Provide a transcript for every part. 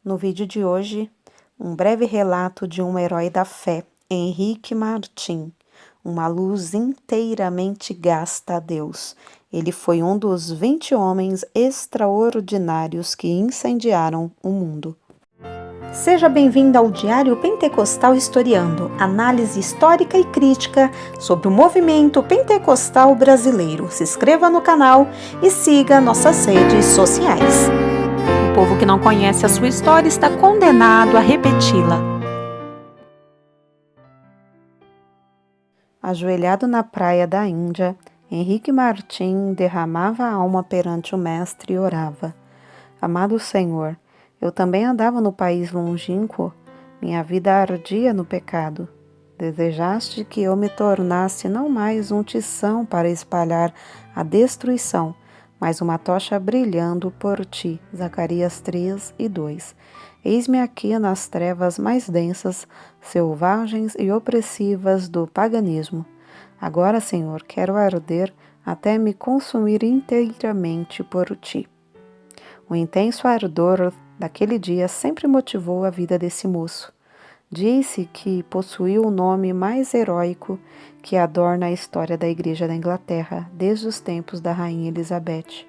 No vídeo de hoje, um breve relato de um herói da fé, Henrique Martin, uma luz inteiramente gasta a Deus. Ele foi um dos 20 homens extraordinários que incendiaram o mundo. Seja bem-vindo ao Diário Pentecostal Historiando, análise histórica e crítica sobre o movimento pentecostal brasileiro. Se inscreva no canal e siga nossas redes sociais. O povo que não conhece a sua história está condenado a repeti-la. Ajoelhado na praia da Índia, Henrique Martin derramava a alma perante o mestre e orava. Amado Senhor, eu também andava no país longínquo, minha vida ardia no pecado. Desejaste que eu me tornasse não mais um tição para espalhar a destruição, mas uma tocha brilhando por ti. Zacarias 3:2. Eis-me aqui nas trevas mais densas, selvagens e opressivas do paganismo. Agora, Senhor, quero arder até me consumir inteiramente por ti. O intenso ardor daquele dia sempre motivou a vida desse moço. Disse que possuiu o nome mais heróico que adorna a história da Igreja da Inglaterra desde os tempos da Rainha Elizabeth.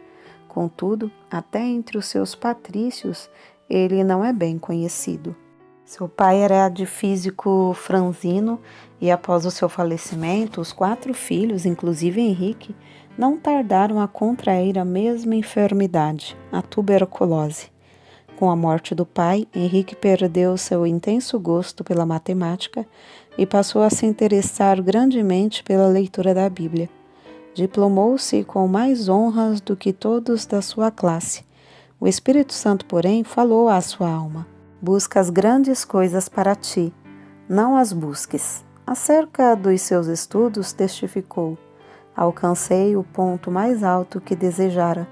Contudo, até entre os seus patrícios, ele não é bem conhecido. Seu pai era de físico franzino e após o seu falecimento, os 4 filhos, inclusive Henrique, não tardaram a contrair a mesma enfermidade, a tuberculose. Com a morte do pai, Henrique perdeu seu intenso gosto pela matemática e passou a se interessar grandemente pela leitura da Bíblia. Diplomou-se com mais honras do que todos da sua classe. O Espírito Santo, porém, falou à sua alma: busca as grandes coisas para ti, não as busques. Acerca dos seus estudos, testificou: alcancei o ponto mais alto que desejara,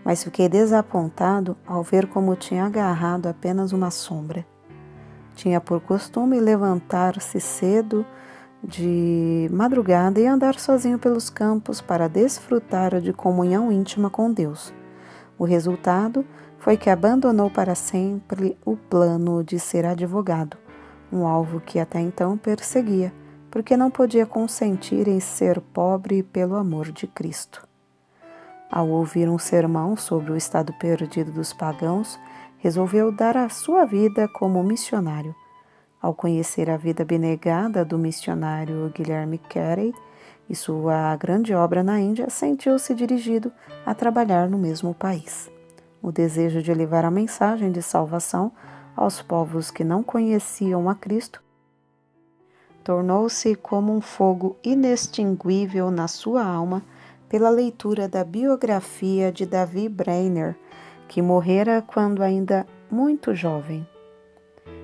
mas fiquei desapontado ao ver como tinha agarrado apenas uma sombra. Tinha por costume levantar-se cedo de madrugada e andar sozinho pelos campos para desfrutar de comunhão íntima com Deus. O resultado foi que abandonou para sempre o plano de ser advogado, um alvo que até então perseguia, porque não podia consentir em ser pobre pelo amor de Cristo. Ao ouvir um sermão sobre o estado perdido dos pagãos, resolveu dar a sua vida como missionário. Ao conhecer a vida abnegada do missionário Guilherme Carey e sua grande obra na Índia, sentiu-se dirigido a trabalhar no mesmo país. O desejo de levar a mensagem de salvação aos povos que não conheciam a Cristo tornou-se como um fogo inextinguível na sua alma pela leitura da biografia de Davi Brainerd, que morrera quando ainda muito jovem.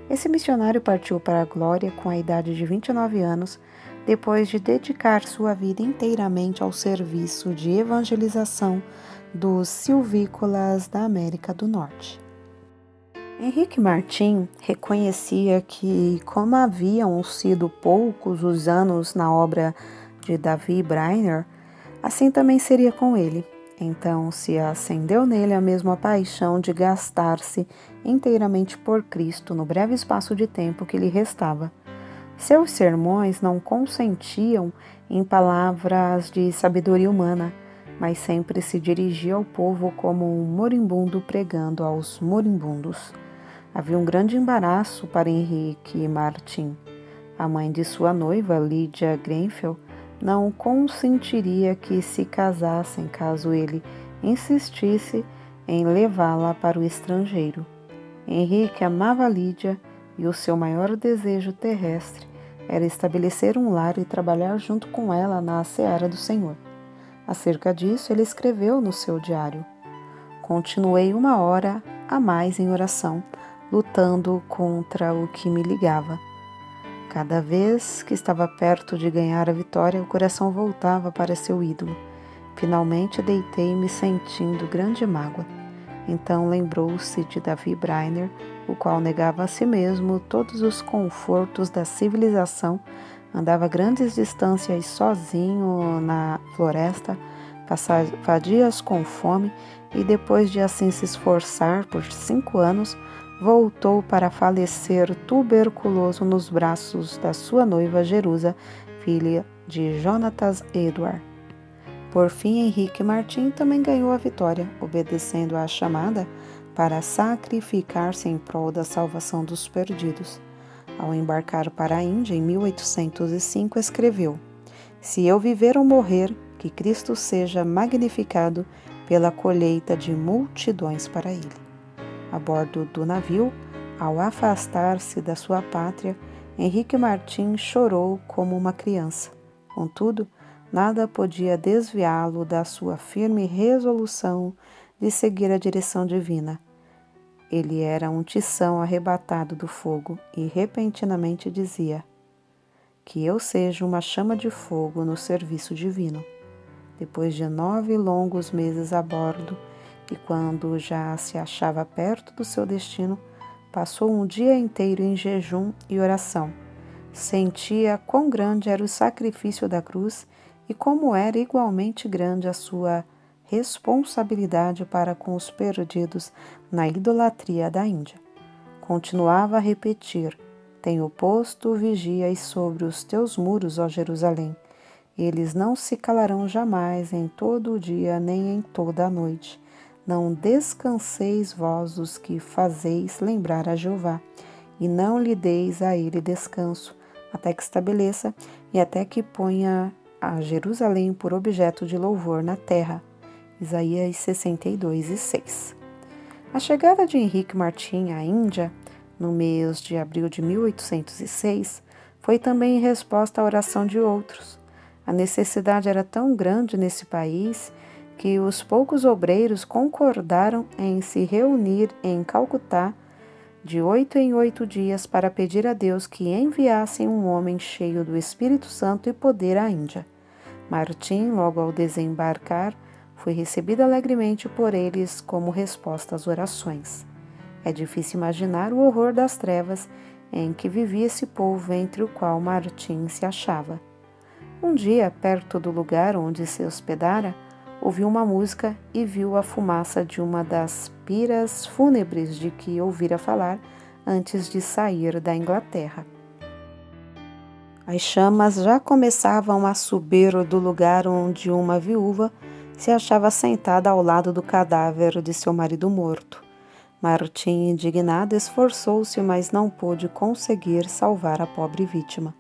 Esse missionário partiu para a glória com a idade de 29 anos, depois de dedicar sua vida inteiramente ao serviço de evangelização dos silvícolas da América do Norte. Henrique Martin reconhecia que, como haviam sido poucos os anos na obra de Davi Brainerd, assim também seria com ele. Então se acendeu nele a mesma paixão de gastar-se inteiramente por Cristo no breve espaço de tempo que lhe restava. Seus sermões não consentiam em palavras de sabedoria humana, mas sempre se dirigia ao povo como um moribundo pregando aos moribundos. Havia um grande embaraço para Henrique Martin. A mãe de sua noiva, Lydia Grenfell, não consentiria que se casassem caso ele insistisse em levá-la para o estrangeiro. Henrique amava Lídia e o seu maior desejo terrestre era estabelecer um lar e trabalhar junto com ela na seara do Senhor. Acerca disso, ele escreveu no seu diário: continuei 1 hora a mais em oração, lutando contra o que me ligava. Cada vez que estava perto de ganhar a vitória, o coração voltava para seu ídolo. Finalmente deitei-me sentindo grande mágoa. Então lembrou-se de Davi Brainerd, o qual negava a si mesmo todos os confortos da civilização, andava grandes distâncias sozinho na floresta, passava dias com fome e depois de assim se esforçar por 5 anos, voltou para falecer tuberculoso nos braços da sua noiva Jerusa, filha de Jonatas Edward. Por fim, Henrique Martin também ganhou a vitória, obedecendo à chamada para sacrificar-se em prol da salvação dos perdidos. Ao embarcar para a Índia em 1805, escreveu: "Se eu viver ou morrer, que Cristo seja magnificado pela colheita de multidões para ele." A bordo do navio, ao afastar-se da sua pátria, Henrique Martin chorou como uma criança. Contudo, nada podia desviá-lo da sua firme resolução de seguir a direção divina. Ele era um tição arrebatado do fogo e repentinamente dizia: "Que eu seja uma chama de fogo no serviço divino." Depois de 9 longos meses a bordo, e quando já se achava perto do seu destino, passou um dia inteiro em jejum e oração. Sentia quão grande era o sacrifício da cruz e como era igualmente grande a sua responsabilidade para com os perdidos na idolatria da Índia. Continuava a repetir: "Tenho posto vigias sobre os teus muros, ó Jerusalém. Eles não se calarão jamais em todo o dia nem em toda a noite. Não descanseis vós os que fazeis lembrar a Jeová, e não lhe deis a ele descanso, até que estabeleça e até que ponha a Jerusalém por objeto de louvor na terra." Isaías 62:6. A chegada de Henrique Martin à Índia, no mês de abril de 1806, foi também em resposta à oração de outros. A necessidade era tão grande nesse país que os poucos obreiros concordaram em se reunir em Calcutá de 8 em 8 dias para pedir a Deus que enviasse um homem cheio do Espírito Santo e poder à Índia. Martim, logo ao desembarcar, foi recebido alegremente por eles como resposta às orações. É difícil imaginar o horror das trevas em que vivia esse povo entre o qual Martim se achava. Um dia, perto do lugar onde se hospedara, ouviu uma música e viu a fumaça de uma das piras fúnebres de que ouvira falar antes de sair da Inglaterra. As chamas já começavam a subir do lugar onde uma viúva se achava sentada ao lado do cadáver de seu marido morto. Martim, indignado, esforçou-se, mas não pôde conseguir salvar a pobre vítima.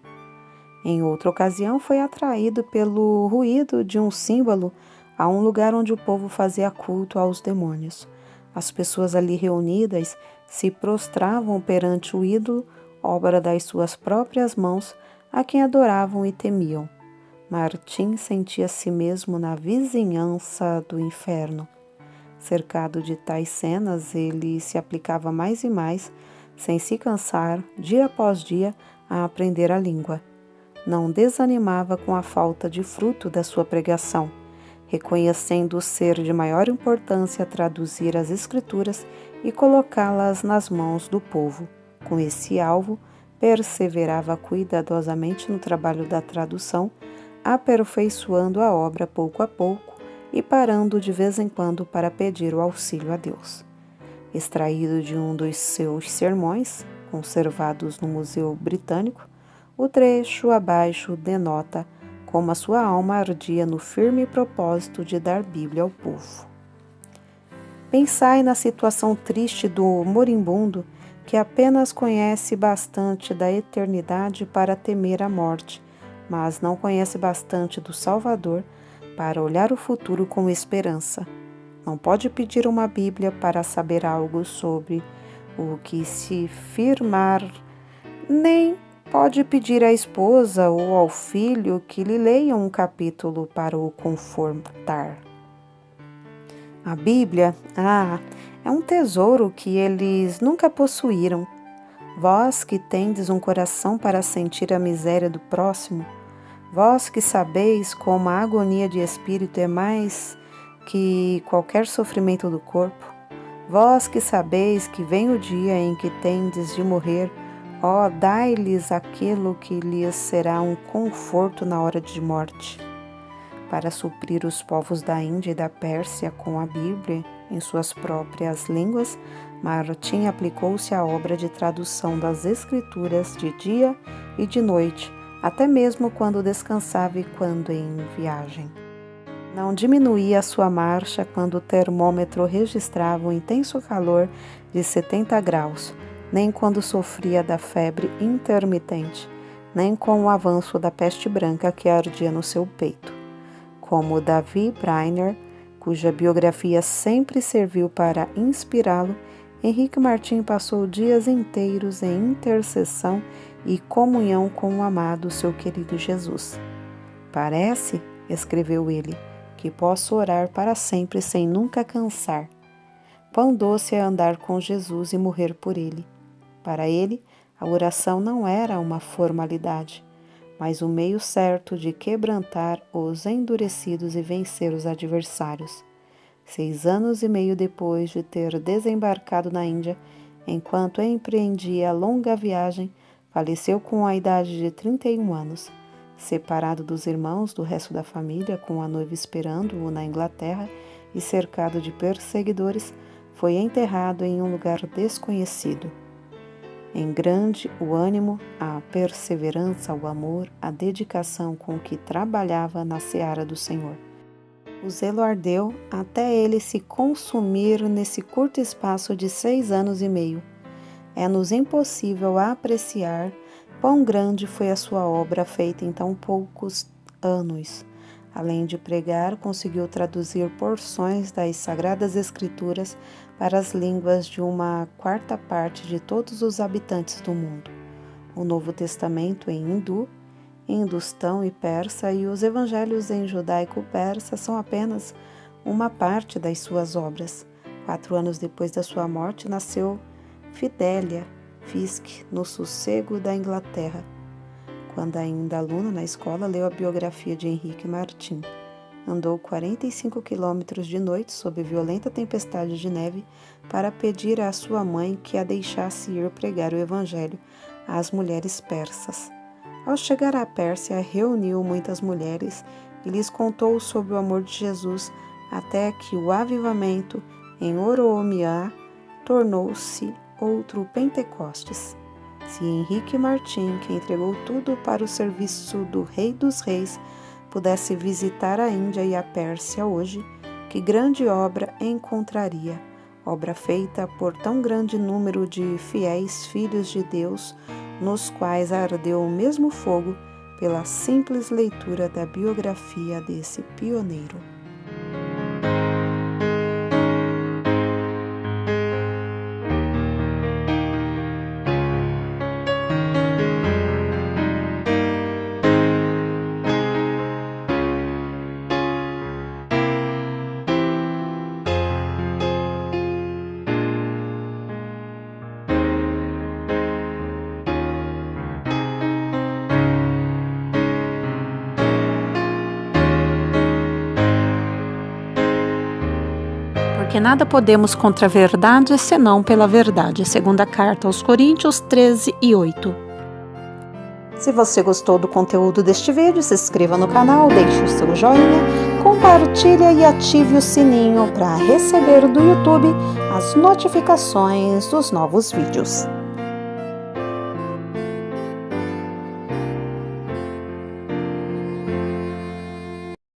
Em outra ocasião, foi atraído pelo ruído de um símbolo a um lugar onde o povo fazia culto aos demônios. As pessoas ali reunidas se prostravam perante o ídolo, obra das suas próprias mãos, a quem adoravam e temiam. Martim sentia a si mesmo na vizinhança do inferno. Cercado de tais cenas, ele se aplicava mais e mais, sem se cansar, dia após dia, a aprender a língua. Não desanimava com a falta de fruto da sua pregação, reconhecendo ser de maior importância traduzir as Escrituras e colocá-las nas mãos do povo. Com esse alvo, perseverava cuidadosamente no trabalho da tradução, aperfeiçoando a obra pouco a pouco e parando de vez em quando para pedir o auxílio a Deus. Extraído de um dos seus sermões, conservados no Museu Britânico, o trecho abaixo denota como a sua alma ardia no firme propósito de dar Bíblia ao povo. Pensai na situação triste do moribundo que apenas conhece bastante da eternidade para temer a morte, mas não conhece bastante do Salvador para olhar o futuro com esperança. Não pode pedir uma Bíblia para saber algo sobre o que se firmar, nem pode pedir à esposa ou ao filho que lhe leiam um capítulo para o confortar. A Bíblia, é um tesouro que eles nunca possuíram. Vós que tendes um coração para sentir a miséria do próximo, vós que sabeis como a agonia de espírito é mais que qualquer sofrimento do corpo, vós que sabeis que vem o dia em que tendes de morrer, ó, dai-lhes aquilo que lhes será um conforto na hora de morte. Para suprir os povos da Índia e da Pérsia com a Bíblia em suas próprias línguas, Martim aplicou-se à obra de tradução das Escrituras de dia e de noite, até mesmo quando descansava e quando em viagem. Não diminuía a sua marcha quando o termômetro registrava um intenso calor de 70 graus, nem quando sofria da febre intermitente, nem com o avanço da peste branca que ardia no seu peito. Como Davi Brainerd, cuja biografia sempre serviu para inspirá-lo, Henrique Martin passou dias inteiros em intercessão e comunhão com o amado, seu querido Jesus. Parece, escreveu ele, que posso orar para sempre sem nunca cansar. Quão doce é andar com Jesus e morrer por ele. Para ele, a oração não era uma formalidade, mas o meio certo de quebrantar os endurecidos e vencer os adversários. 6 anos e meio depois de ter desembarcado na Índia, enquanto empreendia a longa viagem, faleceu com a idade de 31 anos. Separado dos irmãos do resto da família, com a noiva esperando-o na Inglaterra e cercado de perseguidores, foi enterrado em um lugar desconhecido. Em grande o ânimo, a perseverança, o amor, a dedicação com que trabalhava na seara do Senhor. O zelo ardeu até ele se consumir nesse curto espaço de 6 anos e meio. É-nos impossível apreciar quão grande foi a sua obra feita em tão poucos anos. Além de pregar, conseguiu traduzir porções das Sagradas Escrituras para as línguas de 1/4 de todos os habitantes do mundo. O Novo Testamento em hindu, hindustão e persa e os evangelhos em judaico-persa são apenas uma parte das suas obras. 4 anos depois da sua morte, nasceu Fidelia Fiske, no sossego da Inglaterra. Quando ainda aluna na escola, leu a biografia de Henrique Martin. Andou 45 quilômetros de noite sob violenta tempestade de neve para pedir à sua mãe que a deixasse ir pregar o evangelho às mulheres persas. Ao chegar à Pérsia, reuniu muitas mulheres e lhes contou sobre o amor de Jesus, até que o avivamento em Oromiá tornou-se outro Pentecostes. Se Henrique Martin, que entregou tudo para o serviço do Rei dos Reis, pudesse visitar a Índia e a Pérsia hoje, que grande obra encontraria, obra feita por tão grande número de fiéis filhos de Deus, nos quais ardeu o mesmo fogo pela simples leitura da biografia desse pioneiro. Porque nada podemos contra a verdade, senão pela verdade. Segunda carta aos Coríntios 13:8. Se você gostou do conteúdo deste vídeo, se inscreva no canal, deixe o seu joinha, compartilhe e ative o sininho para receber do YouTube as notificações dos novos vídeos.